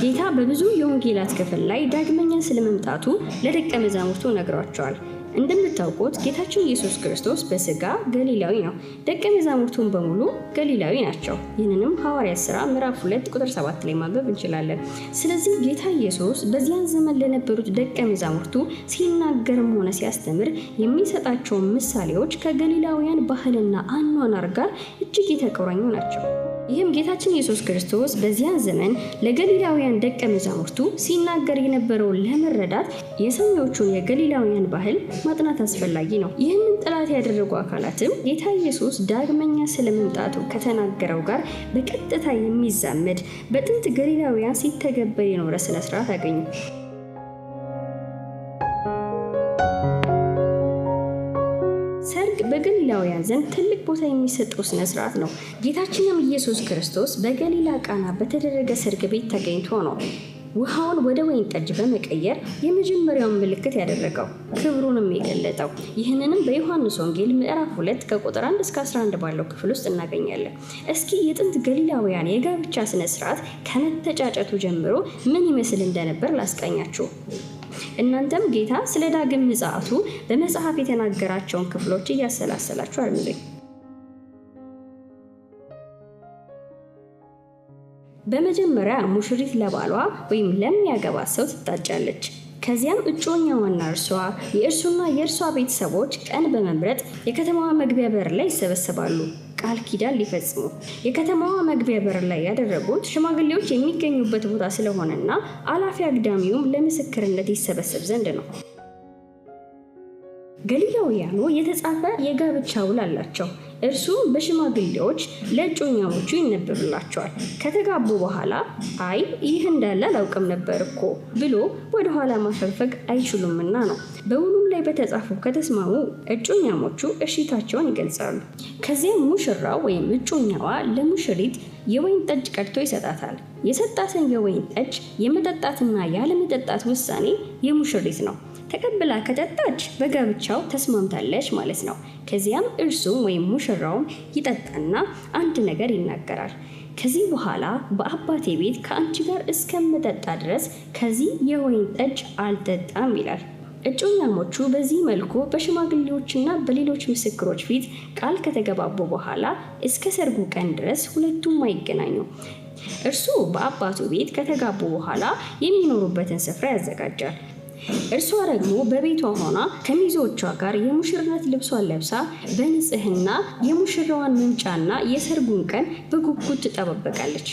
ጌታ በብዙ የወንጌላት ክፍል ላይ ዳግመኛ ስለመምጣቱ ለደቀ መዛሙርቱ ነግሯቸዋል። እንደምታውቁት ጌታችን ኢየሱስ ክርስቶስ በስጋ ገሊላዊ ነው። ደቀ መዛሙርቱን በሙሉ ገሊላዊ ናቸው። ይህንንም ሐዋርያት ሥራ ምዕራፍ 2 ቁጥር 7 ላይ ማንበብ እንችላለን። ስለዚህ ጌታ ኢየሱስ በዚያን ዘመን ለነበሩት ደቀ መዛሙርቱ ሲናገርም ሆነ ሲያስተምር የሚሰጣቸው ምሳሌዎች ከገሊላውያን ባህልና አኗኗር ጋር እጅግ የተቆራኙ ናቸው። ይህም ጌታችን ኢየሱስ ክርስቶስ በዚያን ዘመን ለገሊላውያን ደቀ መዛሙርቱ ሲናገር የነበረውን ለመረዳት የሰዎቹን የገሊላውያን ባህል ማጥናት አስፈላጊ ነው። ይህንን ጠላት ያደረጉ አካላትም ጌታ ኢየሱስ ዳግመኛ ስለመምጣቱ ከተናገረው ጋር በቀጥታ የሚዛመድ በጥንት ገሊላውያን ሲተገበር የኖረ ስነ ስርዓት አገኙ። ሰርግ በገሊላውያን ዘንድ ትልቅ ቦታ የሚሰጠው ስነ ስርዓት ነው። ጌታችንም ኢየሱስ ክርስቶስ በገሊላ ቃና በተደረገ ሰርግ ቤት ተገኝቶ ነው ውሃውን ወደ ወይን ጠጅ በመቀየር የመጀመሪያውን ምልክት ያደረገው፣ ክብሩንም የገለጠው። ይህንንም በዮሐንስ ወንጌል ምዕራፍ 2 ከቁጥር 1 እስከ 11 ባለው ክፍል ውስጥ እናገኛለን። እስኪ የጥንት ገሊላውያን የጋብቻ ስነ ስርዓት ከመተጫጨቱ ጀምሮ ምን ይመስል እንደነበር ላስቃኛችሁ። እናንተም ጌታ ስለ ዳግም ምጽአቱ በመጽሐፍ የተናገራቸውን ክፍሎች እያሰላሰላችሁ አድምጡኝ። በመጀመሪያ ሙሽሪት ለባሏ ወይም ለሚያገባት ሰው ትታጫለች። ከዚያም እጮኛዋና የእርሱና የእርሷ ቤተሰቦች ቀን በመምረጥ የከተማዋ መግቢያ በር ላይ ይሰበሰባሉ፣ ቃል ኪዳን ሊፈጽሙ። የከተማዋ መግቢያ በር ላይ ያደረጉት ሽማግሌዎች የሚገኙበት ቦታ ስለሆነና አላፊ አግዳሚውም ለምስክርነት ይሰበሰብ ዘንድ ነው። ገሊላውያኑ የተጻፈ የጋብቻ ውል አላቸው። እርሱም በሽማግሌዎች ለእጮኛሞቹ ይነበብላቸዋል። ከተጋቡ በኋላ አይ ይህ እንዳለ አላውቅም ነበር እኮ ብሎ ወደ ኋላ ማፈግፈግ አይችሉምና ነው። በውሉም ላይ በተጻፈው ከተስማሙ እጮኛሞቹ እሺታቸውን ይገልጻሉ። ከዚያም ሙሽራው ወይም እጮኛዋ ለሙሽሪት የወይን ጠጅ ቀድቶ ይሰጣታል። የሰጣትን የወይን ጠጅ የመጠጣትና ያለመጠጣት ውሳኔ የሙሽሪት ነው። ተቀብላ ከጠጣች በጋብቻው ተስማምታለች ማለት ነው። ከዚያም እርሱም ወይም ሙሽራውም ይጠጣና አንድ ነገር ይናገራል። ከዚህ በኋላ በአባቴ ቤት ከአንቺ ጋር እስከምጠጣ ድረስ ከዚህ የወይን ጠጅ አልጠጣም ይላል። እጮኛሞቹ በዚህ መልኩ በሽማግሌዎችና በሌሎች ምስክሮች ፊት ቃል ከተገባቡ በኋላ እስከ ሰርጉ ቀን ድረስ ሁለቱም አይገናኙ። እርሱ በአባቱ ቤት ከተጋቡ በኋላ የሚኖሩበትን ስፍራ ያዘጋጃል። እርሷ ደግሞ በቤቷ ሆና ከሚዜዎቿ ጋር የሙሽርነት ልብሷን ለብሳ በንጽህና የሙሽራዋን መምጫና የሰርጉን ቀን በጉጉት ትጠባበቃለች።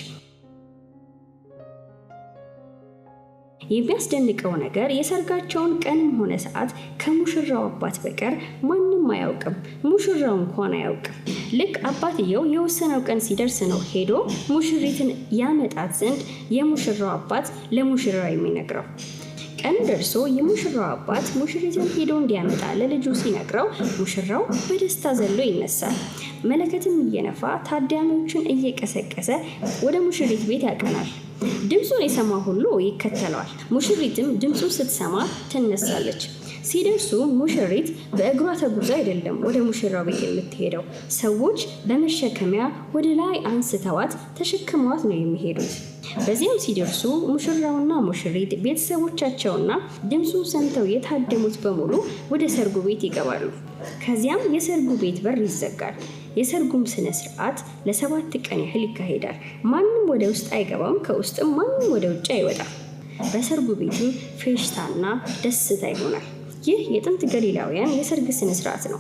የሚያስደንቀው ነገር የሰርጋቸውን ቀንም ሆነ ሰዓት ከሙሽራው አባት በቀር ማንም አያውቅም። ሙሽራው እንኳን አያውቅም። ልክ አባትየው የወሰነው ቀን ሲደርስ ነው ሄዶ ሙሽሪትን ያመጣት ዘንድ የሙሽራው አባት ለሙሽራው የሚነግረው። ቀን ደርሶ የሙሽራው አባት ሙሽሪትን ሄዶ እንዲያመጣ ለልጁ ሲነግረው ሙሽራው በደስታ ዘሎ ይነሳል። መለከትም እየነፋ ታዳሚዎችን እየቀሰቀሰ ወደ ሙሽሪት ቤት ያቀናል። ድምፁን የሰማ ሁሉ ይከተለዋል። ሙሽሪትም ድምፁን ስትሰማ ትነሳለች። ሲደርሱ ሙሽሪት በእግሯ ተጉዛ አይደለም ወደ ሙሽራው ቤት የምትሄደው። ሰዎች በመሸከሚያ ወደ ላይ አንስተዋት ተሸክመዋት ነው የሚሄዱት። በዚያም ሲደርሱ ሙሽራውና ሙሽሪት ቤተሰቦቻቸውና ድምፁን ሰምተው የታደሙት በሙሉ ወደ ሰርጉ ቤት ይገባሉ። ከዚያም የሰርጉ ቤት በር ይዘጋል። የሰርጉም ስነ ስርዓት ለ7 ቀን ያህል ይካሄዳል። ማንም ወደ ውስጥ አይገባም፣ ከውስጥም ማንም ወደ ውጭ አይወጣም። በሰርጉ ቤትም ፌሽታና ደስታ ይሆናል። ይህ የጥንት ገሊላውያን የሰርግ ስነ ስርዓት ነው።